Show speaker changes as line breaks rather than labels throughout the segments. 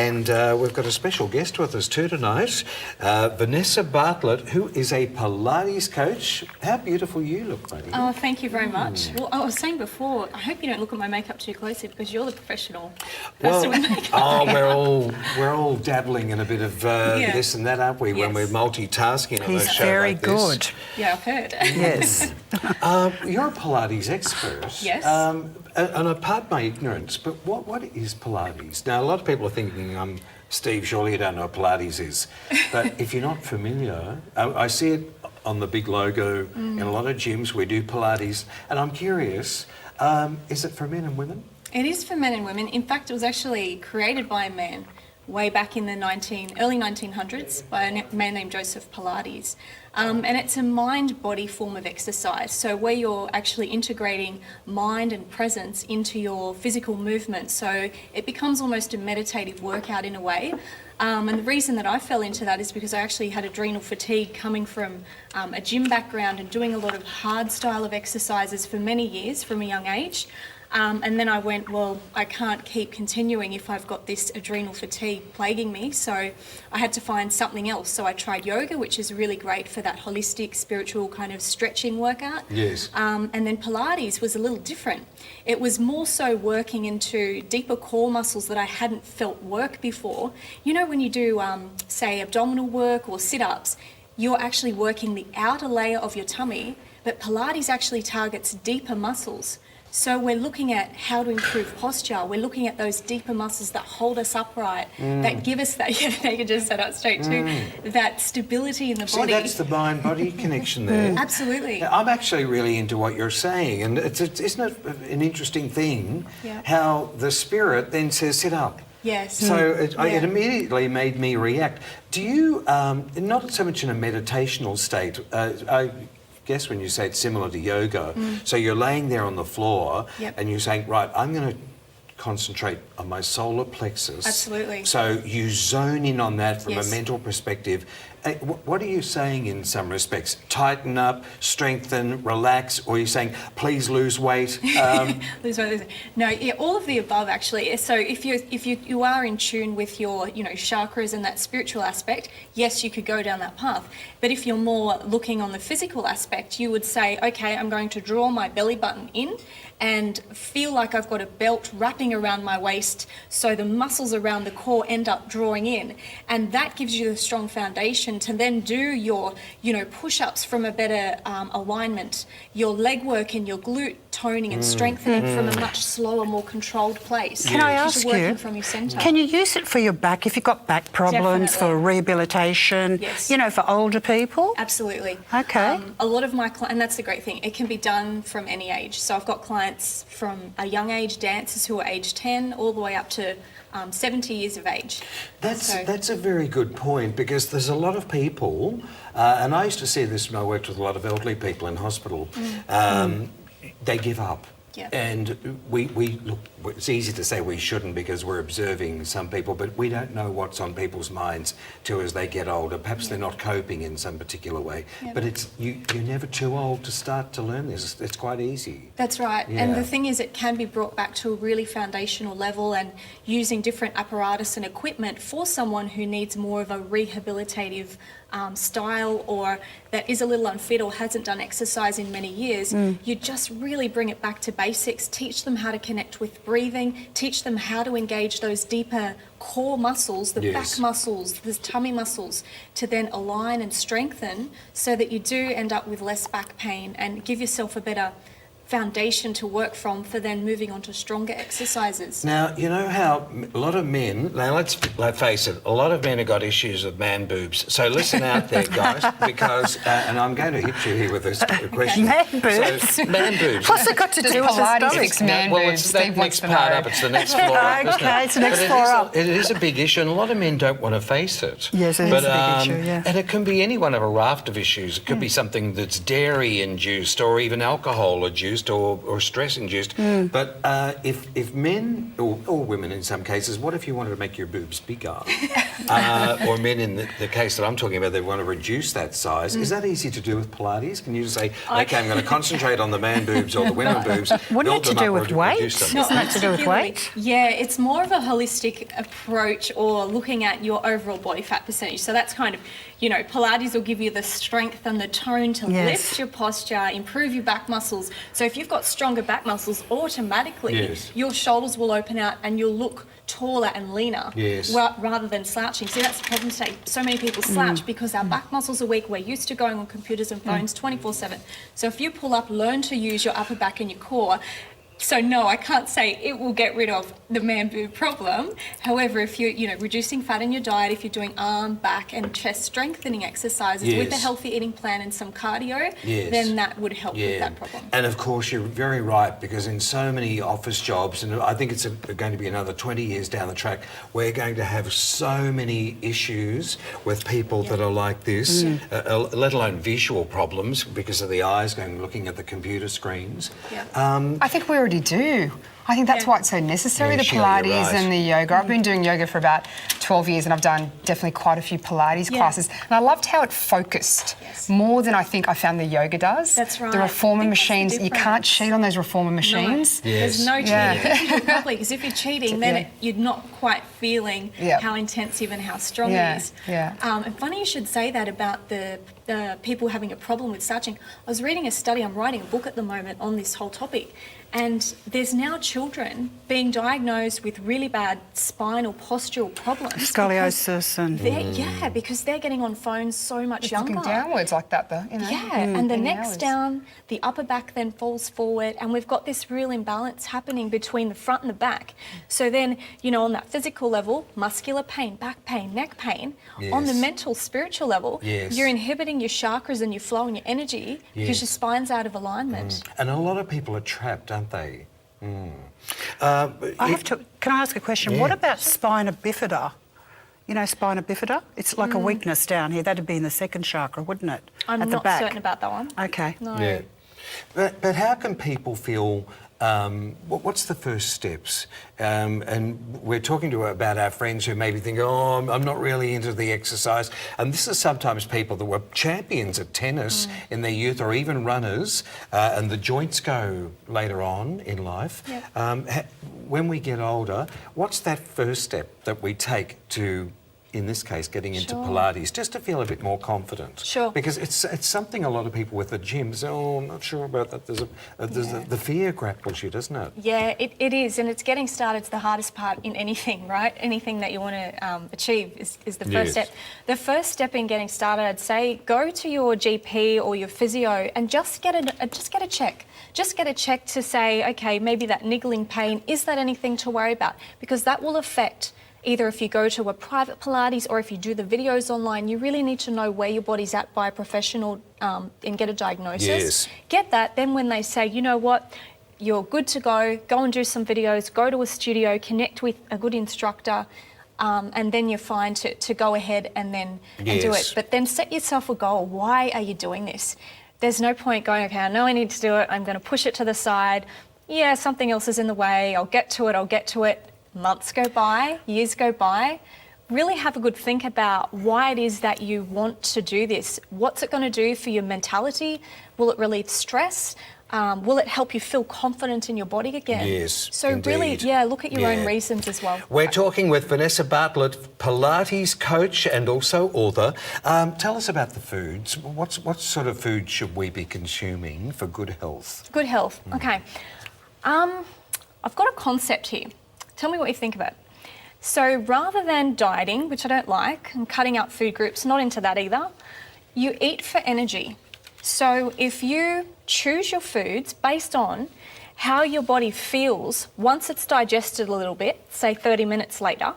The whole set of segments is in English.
And we've got a special guest with us too tonight, Vanessa Bartlett, who is a Pilates coach. How beautiful you look, buddy.
Oh, thank you very much. Well, I was saying before, I hope you don't look at my makeup too closely because you're the professional person with makeup.
Oh, we're all dabbling in a bit of this and that, aren't we, when we're multitasking on a show
very
like this.
good.
Yeah, I've heard.
Yes.
You're a Pilates expert.
Yes.
And pardon my ignorance, but what is Pilates? Now, a lot of people are thinking, Steve, surely you don't know what Pilates is. But if you're not familiar, I see it on the big logo in a lot of gyms. We do Pilates. And I'm curious, is it for men and women?
It is for men and women. In fact, it was actually created by a man way back in the early 1900s by a man named Joseph Pilates. And it's a mind-body form of exercise. So where you're actually integrating mind and presence into your physical movement. So it becomes almost a meditative workout in a way. And the reason that I fell into that is because I actually had adrenal fatigue coming from a gym background and doing a lot of hard style of exercises for many years from a young age. And then I went, well, I can't keep continuing if I've got this adrenal fatigue plaguing me. So I had to find something else. So I tried yoga, which is really great for that holistic, spiritual kind of stretching workout.
Yes.
And then Pilates was a little different. It was more so working into deeper core muscles that I hadn't felt work before. You know, when you do, say, abdominal work or sit-ups, you're actually working the outer layer of your tummy, but Pilates actually targets deeper muscles. So we're looking at how to improve posture. We're looking at those deeper muscles that hold us upright, that give us that, you can just set up straight too, that stability in the body.
See, that's the mind-body connection there.
Absolutely.
Now, I'm actually really into what you're saying, and isn't it an interesting thing how the spirit then says, sit up.
Yes.
So it immediately made me react. Do you, not so much in a meditational state, I guess when you say it's similar to yoga, so you're laying there on the floor and you're saying, right, I'm going to concentrate on my solar plexus.
Absolutely.
So you zone in on that from a
Yes.
mental perspective. What are you saying in some respects? Tighten up, strengthen, relax, or are you saying, please lose weight?
Lose weight. No, yeah, all of the above actually. So if you are in tune with your chakras and that spiritual aspect, yes, you could go down that path. But if you're more looking on the physical aspect, you would say, okay, I'm going to draw my belly button in and feel like I've got a belt wrapping around my waist, so the muscles around the core end up drawing in, and that gives you a strong foundation to then do your push-ups from a better alignment, your leg work and your glute toning and strengthening from a much slower, more controlled place.
Can I ask
just working
you,
from your centre.
can you use it for your back if you've got back problems,
Definitely.
for rehabilitation,
Yes.
for older people?
Absolutely.
Okay.
A lot of my clients, and that's the great thing, it can be done from any age. So I've got clients from a young age, dancers who are age 10, all the way up to 70 years of age.
That's a very good point, because there's a lot of people, and I used to see this when I worked with a lot of elderly people in hospital, they give up.
Yeah.
And we look, it's easy to say we shouldn't because we're observing some people, but we don't know what's on people's minds too as they get older. Perhaps they're not coping in some particular way.
Yeah.
But you're never too old to start to learn this. It's quite easy.
That's right.
Yeah.
And the thing is, it can be brought back to a really foundational level, and using different apparatus and equipment for someone who needs more of a rehabilitative style, or that is a little unfit or hasn't done exercise in many years. You just really bring it back to basics, teach them how to connect with breathing, teach them how to engage those deeper core muscles, the back muscles, the tummy muscles, to then align and strengthen so that you do end up with less back pain and give yourself a better foundation to work from for then moving on to stronger exercises.
Now, you know how a lot of men, now let's face it, a lot of men have got issues with man boobs. So listen out there, guys, because, and I'm going to hit you here with this question.
Man boobs?
So, man boobs.
What's it got to do with the
Pilates
stomach?
fix man
Well,
boobs?
it's the
Steve wants
next
to
part
know.
up. It's the next floor up, isn't it?
Okay, it's the next
But
floor up.
It is a big issue, and a lot of men don't want to face it.
Yes, it is a big issue, yeah.
And it can be any one of a raft of issues. It could be something that's dairy-induced or even alcohol-induced. induced or stress induced. But if men or women in some cases, what if you wanted to make your boobs bigger? Or men in the case that I'm talking about, they want to reduce that size. Is that easy to do with Pilates? Can you just say, okay, I'm going to concentrate on the man boobs or the women boobs,
Wouldn't
build
it to
them
do
up,
with
or
weight?
reduce them?
Isn't that to do with
Particularly-
weight?
Yeah, it's more of a holistic approach or looking at your overall body fat percentage. So that's kind of, you know, Pilates will give you the strength and the tone to
Yes.
lift your posture, improve your back muscles. So if you've got stronger back muscles, automatically
Yes.
your shoulders will open out and you'll look taller and leaner
Yes.
rather than slouching. See, that's the problem today. So many people slouch because our back muscles are weak. We're used to going on computers and phones 24/7. So if you pull up, learn to use your upper back and your core. So no, I can't say it will get rid of the man boob problem. However, if you're, you know, reducing fat in your diet, if you're doing arm, back and chest strengthening exercises with a
Yes.
healthy eating plan and some cardio,
Yes.
then that would help with that problem.
And of course, you're very right, because in so many office jobs, and I think it's going to be another 20 years down the track, we're going to have so many issues with people that are like this, let alone visual problems because of the eyes going looking at the computer screens.
Yeah.
I think we already do. I think that's
Yeah.
why it's so necessary,
Yeah,
the
Sheila, you're
Pilates
right.
and the yoga. I've been doing yoga for about 12 years and I've done definitely quite a few Pilates
Yeah.
classes. And I loved how it focused more than I think I found the yoga does.
That's right.
The
I
reformer
think that's the
machines, you can't
difference.
cheat on those reformer machines.
No, there's no cheating.
Yeah.
If you do it properly, because if you're cheating, then
Yeah.
you're not quite feeling
Yeah.
how intensive and how strong
Yeah,
it is.
yeah.
And funny you should say that about the people having a problem with slouching. I was reading a study, I'm writing a book at the moment on this whole topic, and there's now children being diagnosed with really bad spinal postural problems.
Scoliosis and...
Yeah, because they're getting on phones so much
It's
younger.
looking downwards like that, though. You know?
Yeah, and the
in
neck's
hours.
down, the upper back then falls forward, and we've got this real imbalance happening between the front and the back. So then, you know, on that physical level, muscular pain, back pain, neck pain. On the
Yes.
mental, spiritual level,
Yes.
you're inhibiting your chakras and your flow and your energy because
Yes.
your spine's out of alignment.
And a lot of people are trapped, aren't they?
Can I ask a question?
Yeah.
What about spina bifida? You know spina bifida? It's like a weakness down here. That'd be in the second chakra, wouldn't it?
I'm
At the
not
back.
certain about that one.
Okay.
No.
Yeah. But how can people feel, what's the first steps? And we're talking about our friends who maybe think, oh, I'm not really into the exercise. And this is sometimes people that were champions at tennis in their youth, or even runners, and the joints go later on in life.
Yep.
When we get older, what's that first step that we take to, in this case, getting into
Sure.
Pilates, just to feel a bit more confident?
Sure.
Because it's something a lot of people with the gym say, oh, I'm not sure about that. There's the fear grapples you, doesn't it?
Yeah, it is, and it's getting started's the hardest part in anything, right? Anything that you want to achieve is the first
Yes.
step. The first step in getting started, I'd say, go to your GP or your physio and just get a check. Just get a check to say, okay, maybe that niggling pain, is that anything to worry about? Because that will affect either if you go to a private Pilates or if you do the videos online. You really need to know where your body's at by a professional and get a diagnosis.
Yes.
Get that, then when they say, you know what, you're good to go and do some videos, go to a studio, connect with a good instructor, and then you're fine to go ahead and then and do
Yes.
it. But then set yourself a goal. Why are you doing this? There's no point going, okay, I know I need to do it, I'm going to push it to the side. Yeah, something else is in the way, I'll get to it. Months go by, years go by. Really have a good think about why it is that you want to do this. What's it going to do for your mentality? Will it relieve stress? Will it help you feel confident in your body again?
Yes,
So really,
indeed.
yeah, look at your
Yeah.
own reasons as well.
We're talking with Vanessa Bartlett, Pilates coach and also author. Tell us about the foods. What sort of food should we be consuming for good health?
Good health. Okay. I've got a concept here. Tell me what you think of it. So rather than dieting, which I don't like, and cutting out food groups, not into that either, you eat for energy. So if you choose your foods based on how your body feels once it's digested a little bit, say 30 minutes later,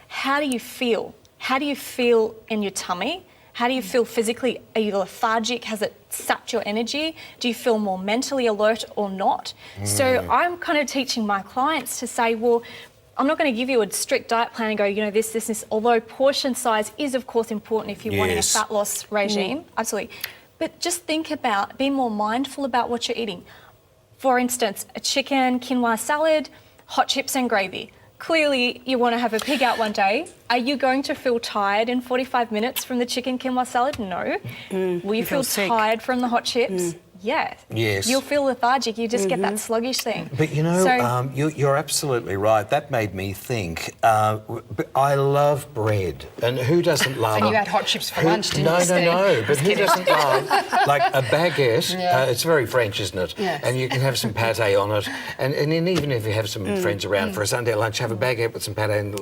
how do you feel? How do you feel in your tummy? How do you feel physically? Are you lethargic? Has it sapped your energy? Do you feel more mentally alert or not? So I'm kind of teaching my clients to say, well, I'm not going to give you a strict diet plan and go, you know, this, although portion size is of course important if you're wanting a
Yes.
fat loss regime, absolutely. But just think about, be more mindful about what you're eating. For instance, a chicken quinoa salad, hot chips and gravy. Clearly, you want to have a pig out one day. Are you going to feel tired in 45 minutes from the chicken quinoa salad? No. Will you feel
sick.
tired from the hot chips? Yeah.
Yes.
You'll feel lethargic. You just get that sluggish thing.
But you know,
So-
you're absolutely right. That made me think. But I love bread, and who doesn't love?
And you had hot chips for
Who-
lunch, didn't
no,
you, Steve?
No. But who doesn't love like a baguette?
Yeah.
It's very French, isn't it?
Yes.
And you can have some pate on it, and then even if you have some friends around for a Sunday lunch, have a baguette with some pate and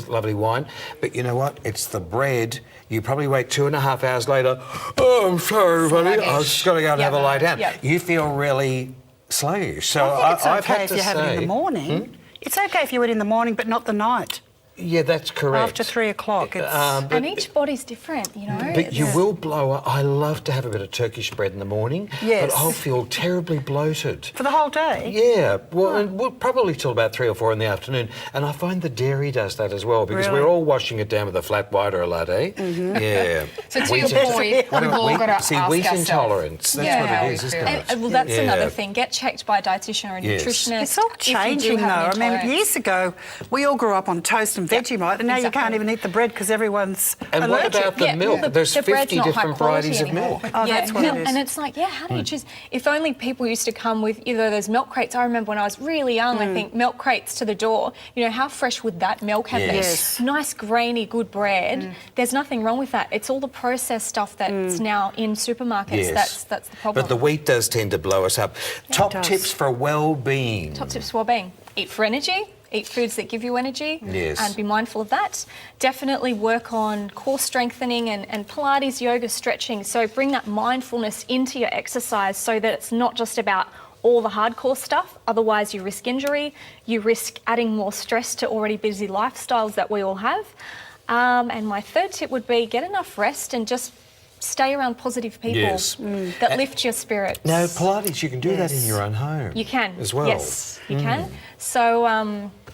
lovely wine. But you know what? It's the bread. You probably wait 2.5 hours later. Oh, I'm sorry, buddy. I've
Sluggish.
just got to go and have a lie down.
Yeah.
You feel really sluggish. So
I think it's
I've
okay
had
if
to
you have it in
say-
the morning. It's okay if you eat in the morning, but not the night.
Yeah, that's correct.
After 3 o'clock. It's,
And each body's different, you know.
But you
It's-
will blow up. I love to have a bit of Turkish bread in the morning,
Yes.
but I'll feel terribly bloated.
for the whole day.
Yeah, well, probably till about 3 or 4 in the afternoon. And I find the dairy does that as well, because
Really?
we're all washing it down with a flat white or a latte. Yeah.
So to
Wheat
your
in-
point, we've all got to
See,
ask
wheat
ourselves.
intolerance. That's
Yeah.
what it is, isn't
And,
it?
well, that's
Yeah.
another thing. Get checked by a dietitian or a
Yes.
nutritionist.
It's all
if you do
changing though.
have
I
an
mean,
intolerance.
years ago, we all grew up on toast and Vegemite, and now you
Exactly.
can't even eat the bread because everyone's
And what
allergic.
about the
Yeah,
milk?
the-
There's
the bread's
50
not high
different
quality
varieties of
anymore.
milk.
Oh, that's what it is.
And it's like, yeah, how do you choose? If only people used to come with either those milk crates. I remember when I was really young, I think milk crates to the door. You know, how fresh would that milk have been?
Yes.
Nice, grainy, good bread. There's nothing wrong with that. It's all the processed stuff that's now in supermarkets.
Yes.
That's the problem.
But the wheat does tend to blow us up. Top
does.
tips for well-being.
Top tips for well-being: eat for energy. Eat foods that give you energy.
Yes.
And be mindful of that. Definitely work on core strengthening and Pilates, yoga, stretching. So bring that mindfulness into your exercise so that it's not just about all the hardcore stuff. Otherwise, you risk injury. You risk adding more stress to already busy lifestyles that we all have. And my third tip would be get enough rest and just stay around positive people
Yes.
that lift your spirits.
Now, Pilates, you can do that in
Yes.
your own home.
You can.
As well.
Yes, you can. So,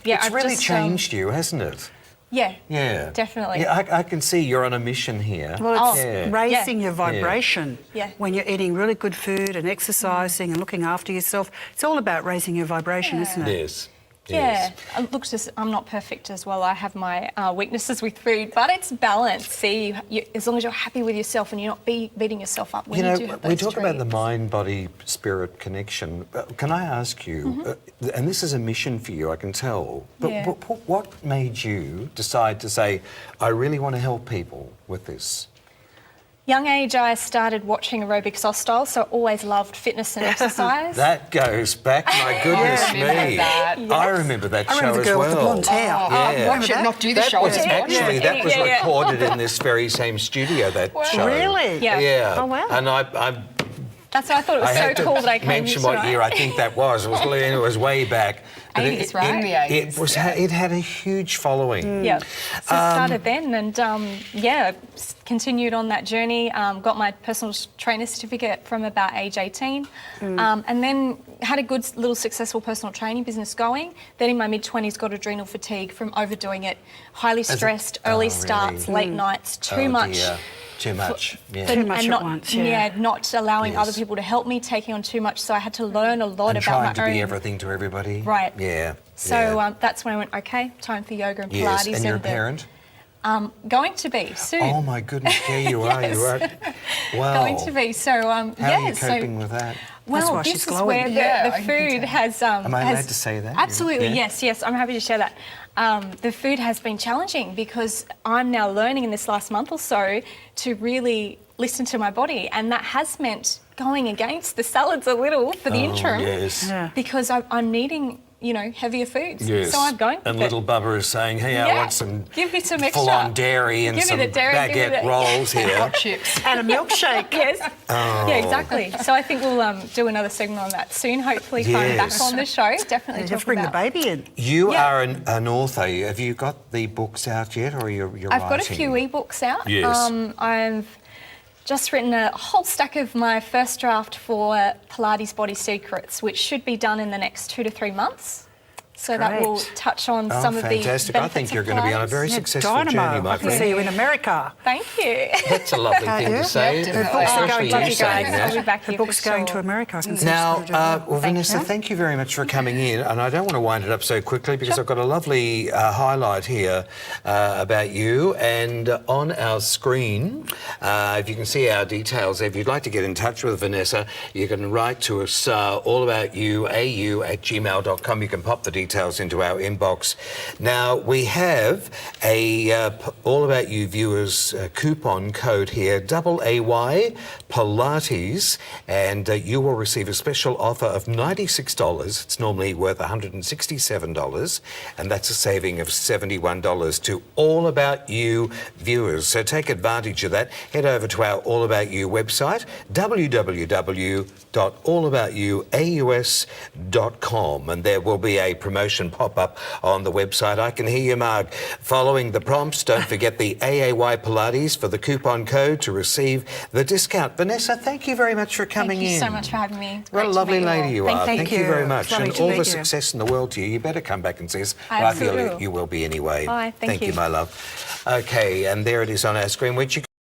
yeah,
It's
I've
really
just,
changed you, hasn't it?
Yeah.
Yeah.
Definitely.
Yeah, I can see you're on a mission here.
Well, it's
Yeah.
raising
Yeah.
your vibration.
Yeah.
When you're eating really good food and exercising and looking after yourself, it's all about raising your vibration, isn't it?
Yes.
Yeah.
Yes.
Look, I'm not perfect as well. I have my weaknesses with food, but it's balance. See, as long as you're happy with yourself and you're not beating yourself up when
You
you
know,
do have
we
those
talk about the
treats.
mind-body-spirit connection. Can I ask you, and this is a mission for you, I can tell, but
Yeah.
what made you decide to say, I really want to help people with this?
Young age, I started watching aerobics style, so I always loved fitness and exercise.
That goes back, my goodness
I remember
me.
that.
I remember that
I
show
remember the
as
girl
well.
with the blonde hair.
Yeah.
Watch it, not do the
That
show.
was
just watch
actually
it.
that was
Yeah, yeah.
recorded in this very same studio. That show.
Really?
Yeah.
Yeah.
Oh, wow.
And I
That's why I thought it was
had
so
to
cool that I came
mention
here
what
tonight.
year I think that was. It was way back. But
80s, right? In the 80s,
It had a huge following.
Yeah. So I started then and continued on that journey. Got my personal trainer certificate from about age 18 and then had a good little successful personal training business going. Then in my mid-20s got adrenal fatigue from overdoing it. Highly stressed, early
really?
starts, late nights, too
Oh,
much.
dear. Too much. Yeah.
Too much
and
at
not,
once, yeah.
not allowing
Yes.
other people to help me, taking on too much. So I had to learn a lot
And
about
trying
my
to
own.
be everything to everybody.
Right.
Yeah.
So
yeah.
that's when I went, okay, time for yoga and
Yes.
Pilates.
And you're a
the-
parent?
Going to be soon.
Oh my goodness, there you are. You are. Wow.
Going to be. So
How
yeah.
are you coping with that?
Well,
why
this
she's
is
glowing.
where
Yeah,
the
I can
food
tell.
has.
Am I
has-
allowed to say that?
Absolutely,
Yeah.
yes. I'm happy to share that. The food has been challenging because I'm now learning in this last month or so to really listen to my body, and that has meant going against the salads a little for the interim
Yes.
Yeah.
because I'm needing, heavier foods.
Yes.
So I'm going with
And
it.
little Bubba is saying, hey, I
Yeah.
want some
Give me some extra.
full-on dairy and
Give me
some
the dairy, give me
baguette
the-
rolls here.
Hot chips.
And a milkshake.
Yes.
Oh.
Yeah, exactly. So I think we'll do another segment on that soon. Hopefully, if I'm back
Yes.
on the show, definitely
You
talk
have to bring the
about.
baby in.
You
Yeah.
are an author. Have you got the books out yet, or you're
I've
writing?
got a few ebooks out.
Yes.
I've just written a whole stack of my first draft for Pilates Body Secrets, which should be done in the next 2 to 3 months. So that
Great.
will touch on some of the
fantastic. I think
benefits
you're
of
going to be on a
Pilates.
very
Yeah,
successful
dynamo.
journey, my
I can
friend.
see you in America.
Thank you.
That's a lovely thing
Yeah.
to say,
Yeah,
Her
definitely.
books are
especially
going
you
to
saying
I'll
that.
be back
Her
here
book's
for
going
sure.
to America. I can see
Now,
she's gonna do that.
Vanessa, thank you very much for coming in. And I don't want to wind it up so quickly because I've got a lovely highlight here about you. And on our screen, if you can see our details, if you'd like to get in touch with Vanessa, you can write to us allaboutyouau@gmail.com. You can pop the details into our inbox. Now, we have a All About You viewers coupon code here, AAY Pilates, and you will receive a special offer of $96. It's normally worth $167, and that's a saving of $71 to All About You viewers. So take advantage of that. Head over to our All About You website, www.allaboutyouaus.com, and there will be a promotion pop up on the website. I can hear you, Mark. Following the prompts, don't forget the AAY Pilates for the coupon code to receive the discount. Vanessa, thank you very much for coming in.
Thank you so much for having me.
What a
Great to
lovely
meet you all.
lady you are.
Thank
Thank you very
It's
much.
lovely
And
to
all
meet
the
you.
success in the world to you. You better come back and see us.
I
But I feel
absolutely will.
you will be anyway.
Bye, thank
you,
you.
my love. Okay, and there it is on our screen, which you